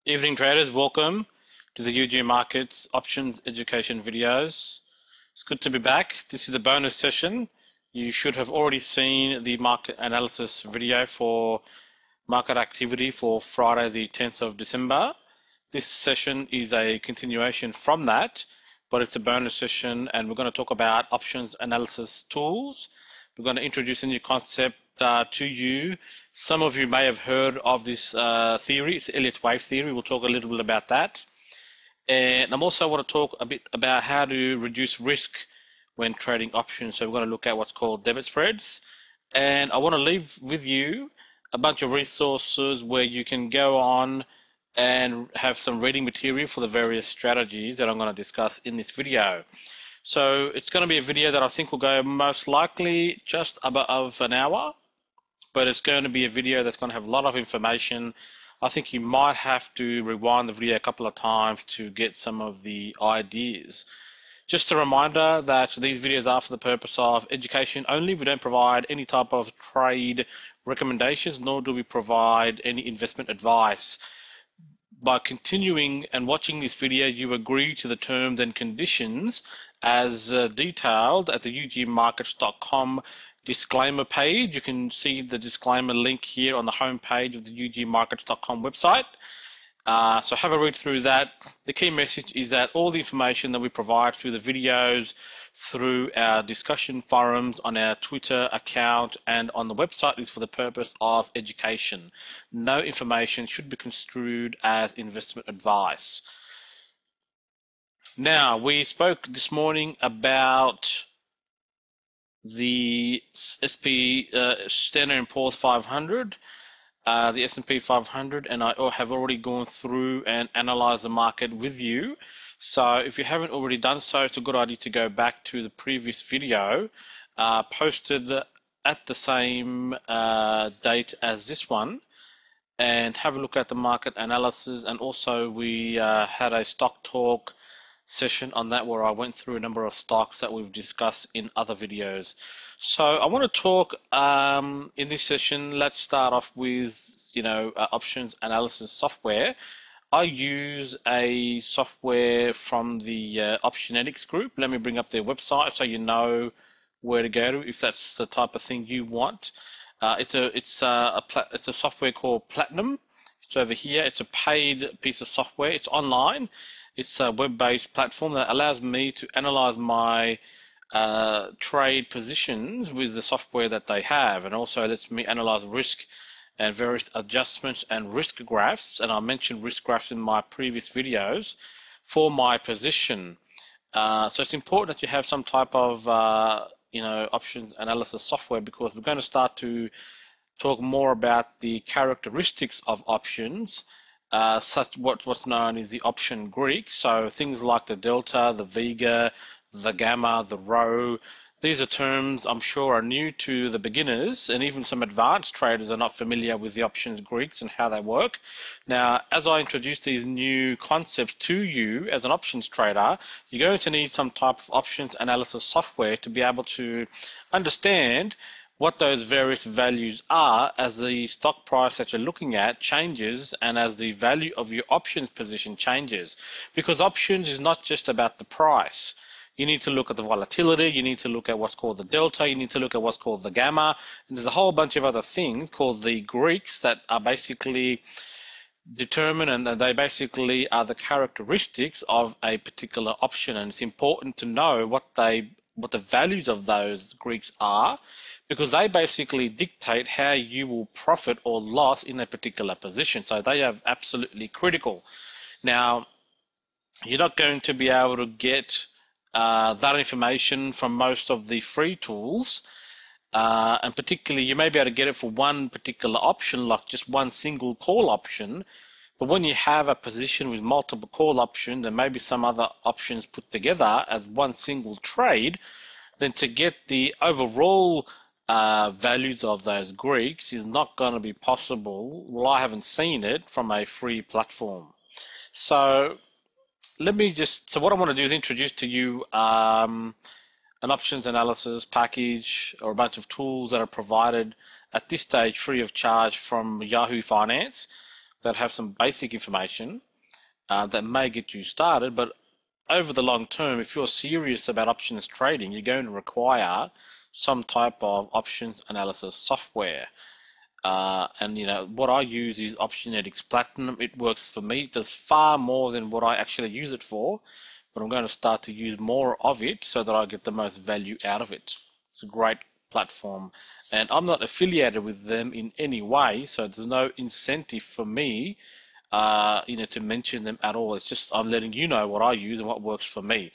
Evening traders, welcome to the UG Markets Options Education videos. It's good to be back. This is a bonus session. You should have already seen the market analysis video for market activity for Friday the 10th of December. This session is a continuation from that, but it's a bonus session and we're going to talk about options analysis tools. We're going to introduce a new concept to you. Some of you may have heard of this theory. It's Elliott wave theory. We'll talk a little bit about that. And I'm also want to talk a bit about how to reduce risk when trading options. So we're going to look at what's called debit spreads. And I want to leave with you a bunch of resources where you can go on and have some reading material for the various strategies that I'm going to discuss in this video. So it's going to be a video that I think will go most likely just above an hour, but it's going to be a video that's going to have a lot of information. I think you might have to rewind the video a couple of times to get some of the ideas. Just a reminder that these videos are for the purpose of education only. We don't provide any type of trade recommendations, nor do we provide any investment advice. By continuing and watching this video, you agree to the terms and conditions as detailed at the ugmarkets.com disclaimer page. You can see the disclaimer link here on the home page of the ugmarkets.com website. So have a read through that. The key message is that all the information that we provide through the videos, through our discussion forums, on our Twitter account, and on the website is for the purpose of education. No information should be construed as investment advice. Now, we spoke this morning about the SP Standard & Poor's 500, the S&P 500, and I have already gone through and analyzed the market with you. So if you haven't already done so, it's a good idea to go back to the previous video posted at the same date as this one and have a look at the market analysis. And also we had a stock talk session on that where I went through a number of stocks that we've discussed in other videos. So I want to talk in this session. Let's start off with options analysis software. I use a software from the Optionetics group. Let me bring up their website so you know where to go to if that's the type of thing you want. It's a software called Platinum. It's over here. It's a paid piece of software. It's online. It's a web-based platform that allows me to analyze my trade positions with the software that they have, and also lets me analyze risk and various adjustments and risk graphs. And I mentioned risk graphs in my previous videos for my position. So it's important that you have some type of options analysis software, because we're going to start to talk more about the characteristics of options, such what's known as the option Greek. So things like the delta, the vega, the gamma, the rho. These are terms I'm sure are new to the beginners, and even some advanced traders are not familiar with the options Greeks and how they work. Now, as I introduce these new concepts to you as an options trader, you're going to need some type of options analysis software to be able to understand what those various values are as the stock price that you're looking at changes and as the value of your options position changes. Because options is not just about the price. You need to look at the volatility, you need to look at what's called the delta, you need to look at what's called the gamma, and there's a whole bunch of other things called the Greeks that are basically determined, and they basically are the characteristics of a particular option. And it's important to know what the values of those Greeks are, because they basically dictate how you will profit or loss in a particular position. So they are absolutely critical. Now, you're not going to be able to get that information from most of the free tools, and particularly you may be able to get it for one particular option, like just one single call option. But when you have a position with multiple call options and maybe some other options put together as one single trade, then to get the overall values of those Greeks is not going to be possible. Well, I haven't seen it from a free platform. So what I want to do is introduce to you an options analysis package or a bunch of tools that are provided at this stage free of charge from Yahoo Finance. that have some basic information that may get you started, but over the long term, if you're serious about options trading, you're going to require some type of options analysis software. And what I use is Optionetics Platinum. It works for me. It does far more than what I actually use it for, but I'm going to start to use more of it so that I get the most value out of it. It's a great platform, and I'm not affiliated with them in any way, so there's no incentive for me to mention them at all. It's just I'm letting you know what I use and what works for me.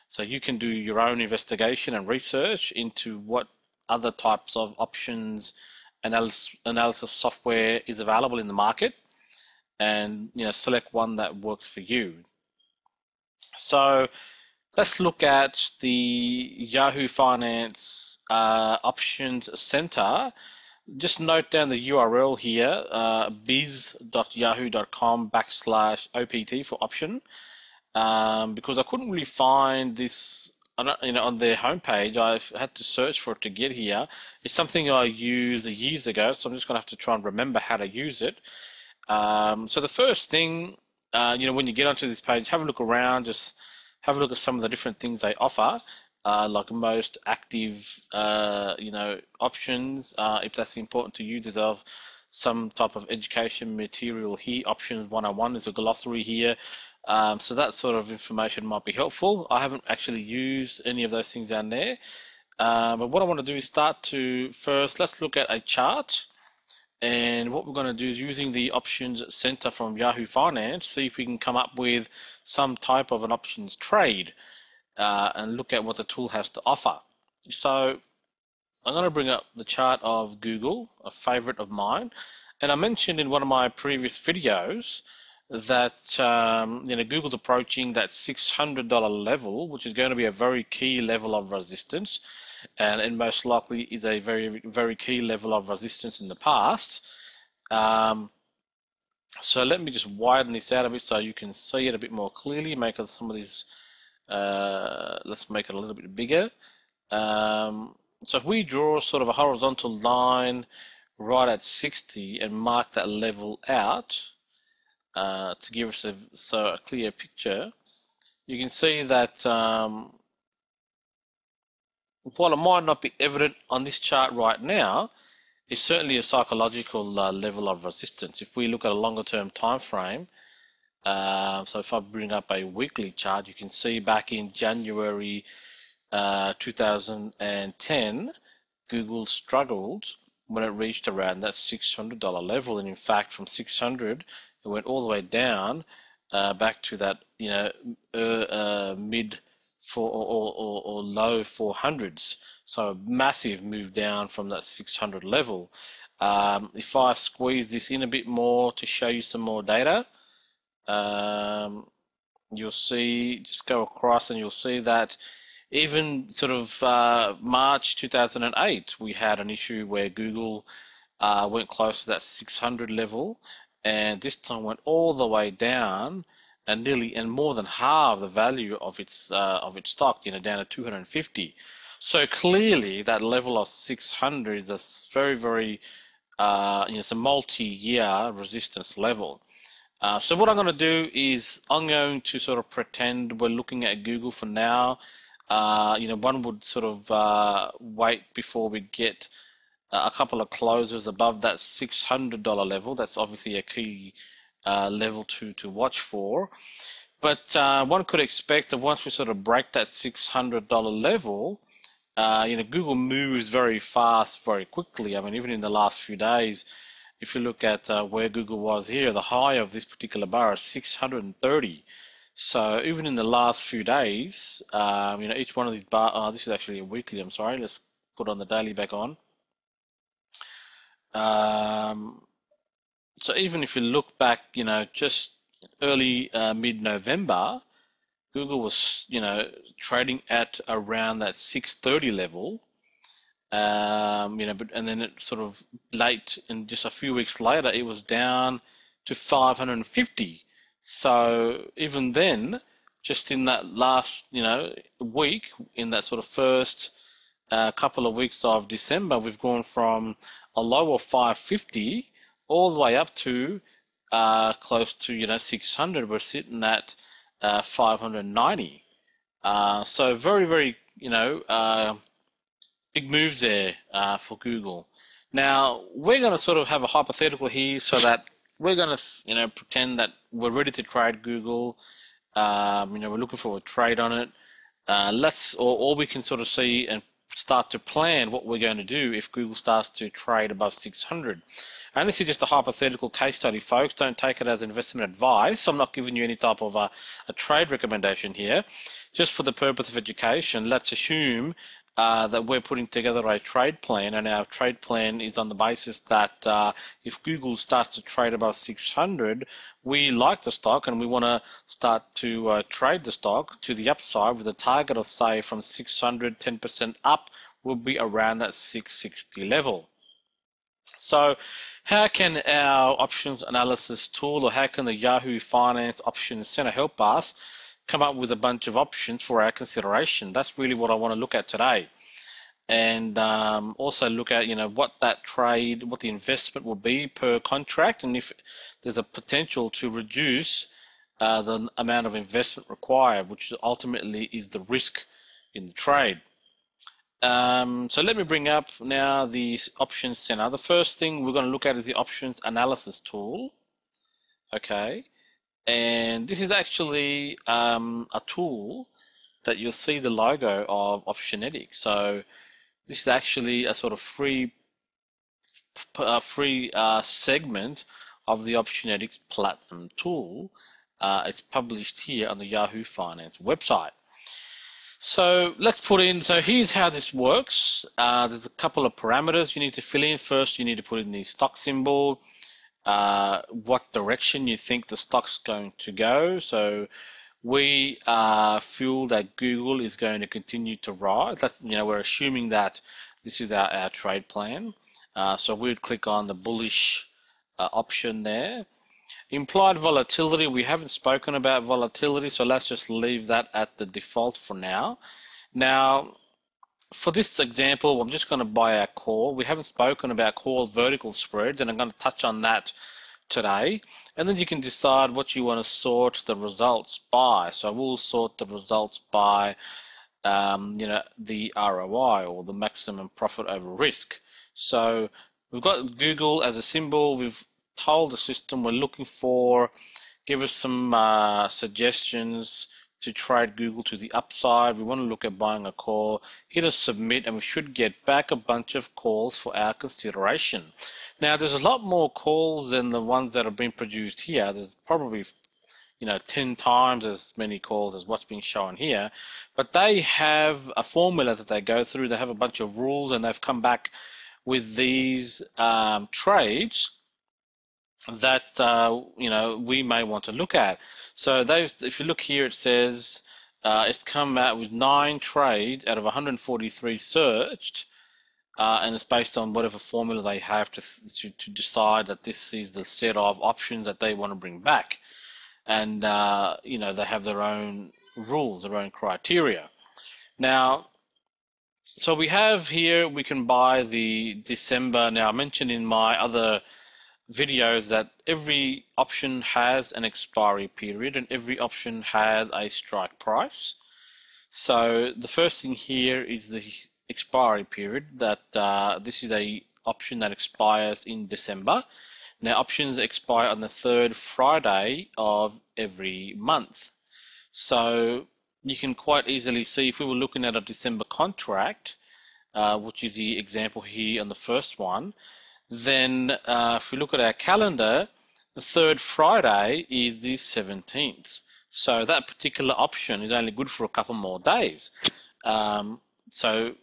So you can do your own investigation and research into what other types of options analysis software is available in the market, and select one that works for you. So let's look at the Yahoo Finance Options Center. Just note down the URL here, biz.yahoo.com/OPT for option, because I couldn't really find this on their homepage. I've had to search for it to get here. It's something I used years ago, so I'm just going to have to try and remember how to use it. So the first thing, when you get onto this page, have a look around, just have a look at some of the different things they offer. Like most active, options, if that's important to you. There's some type of education material here. Options 101 is a glossary here. So that sort of information might be helpful. I haven't actually used any of those things down there. But what I want to do is let's look at a chart. And what we're going to do is, using the Options Center from Yahoo Finance, see if we can come up with some type of an options trade. And look at what the tool has to offer. So I'm going to bring up the chart of Google, a favorite of mine. And I mentioned in one of my previous videos that Google's approaching that $600 level, which is going to be a very key level of resistance, and most likely is a very, very key level of resistance in the past. So let me just widen this out a bit so you can see it a bit more clearly. Make some of these. Let's make it a little bit bigger. So if we draw sort of a horizontal line right at 60 and mark that level out to give us a clear picture, you can see that while it might not be evident on this chart right now, it's certainly a psychological level of resistance. If we look at a longer term time frame, so if I bring up a weekly chart, you can see back in January 2010, Google struggled when it reached around that $600 level, and in fact, from 600, it went all the way down back to that mid or low 400s. So a massive move down from that 600 level. If I squeeze this in a bit more to show you some more data, you'll see, just go across and you'll see that even sort of March 2008, we had an issue where Google went close to that 600 level, and this time went all the way down and more than half the value of its stock, down to 250. So clearly that level of 600 is a very, very it's a multi-year resistance level. So what I'm going to do is I'm going to sort of pretend we're looking at Google for now. One would sort of wait before we get a couple of closes above that $600 level. That's obviously a key level to watch for. But one could expect that once we sort of break that $600 level, Google moves very fast, very quickly. I mean, even in the last few days, if you look at where Google was here, the high of this particular bar is 630. So even in the last few days, each one of these bars, this is actually a weekly, I'm sorry, let's put on the daily back on. So even if you look back, just early mid-November, Google was, trading at around that 630 level. But and then it sort of late, and just a few weeks later, it was down to 550. So even then, just in that last, week, in that sort of first couple of weeks of December, we've gone from a low of 550 all the way up to close to 600. We're sitting at 590. So very big moves there for Google. Now we're going to sort of have a hypothetical here, so that we're going to pretend that we're ready to trade Google. We're looking for a trade on it. Or we can sort of see and start to plan what we're going to do if Google starts to trade above 600. And this is just a hypothetical case study, folks. Don't take it as investment advice. I'm not giving you any type of a trade recommendation here. Just for the purpose of education, let's assume that we're putting together a trade plan, and our trade plan is on the basis that if Google starts to trade above 600, we like the stock and we want to start to trade the stock to the upside with a target of, say, from 600, 10% up will be around that 660 level. So how can our options analysis tool, or how can the Yahoo Finance Options Center help us come up with a bunch of options for our consideration? That's really what I want to look at today. And also look at what that trade, what the investment will be per contract, and if there's a potential to reduce the amount of investment required, which ultimately is the risk in the trade. So let me bring up now the Options Center. The first thing we're going to look at is the Options Analysis tool. Okay, and this is actually a tool that you'll see the logo of Optionetics. So this is actually a sort of free segment of the Optionetics Platinum tool. It's published here on the Yahoo Finance website. So let's put in, so here's how this works. There's a couple of parameters you need to fill in. First, you need to put in the stock symbol, what direction you think the stock's going to go. So we feel that Google is going to continue to rise. That's, we're assuming that this is our trade plan. So we'd click on the bullish option there. Implied volatility, we haven't spoken about volatility, so let's just leave that at the default for now. Now, for this example, I'm just going to buy our call. We haven't spoken about call vertical spreads, and I'm going to touch on that today. And then you can decide what you want to sort the results by. So we'll sort the results by the ROI, or the maximum profit over risk. So we've got Google as a symbol. We've told the system we're looking for, give us some suggestions to trade Google to the upside. We want to look at buying a call, hit a submit, and we should get back a bunch of calls for our consideration. Now, there's a lot more calls than the ones that have been produced here. There's probably 10 times as many calls as what's being shown here, but they have a formula that they go through. They have a bunch of rules, and they've come back with these trades that we may want to look at. So if you look here, it says it's come out with 9 trades out of 143 searched, and it's based on whatever formula they have to decide that this is the set of options that they want to bring back. And they have their own rules, their own criteria. Now, so we have here, we can buy the December. Now, I mentioned in my other videos that every option has an expiry period and every option has a strike price. So the first thing here is the expiry period, that this is a option that expires in December. Now, options expire on the 3rd Friday of every month. So you can quite easily see, if we were looking at a December contract, which is the example here on the first one, then if we look at our calendar, the 3rd Friday is the 17th. So that particular option is only good for a couple more days. So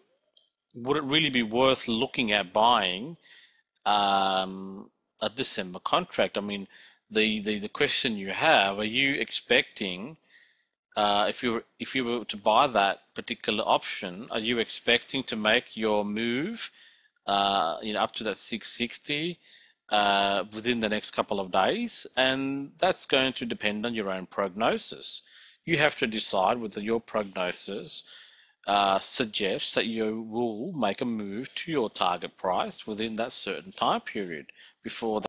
would it really be worth looking at buying a December contract? I mean, the question you have, are you expecting, if you were to buy that particular option, are you expecting to make your move up to that 660 within the next couple of days? And that's going to depend on your own prognosis. You have to decide whether your prognosis suggests that you will make a move to your target price within that certain time period before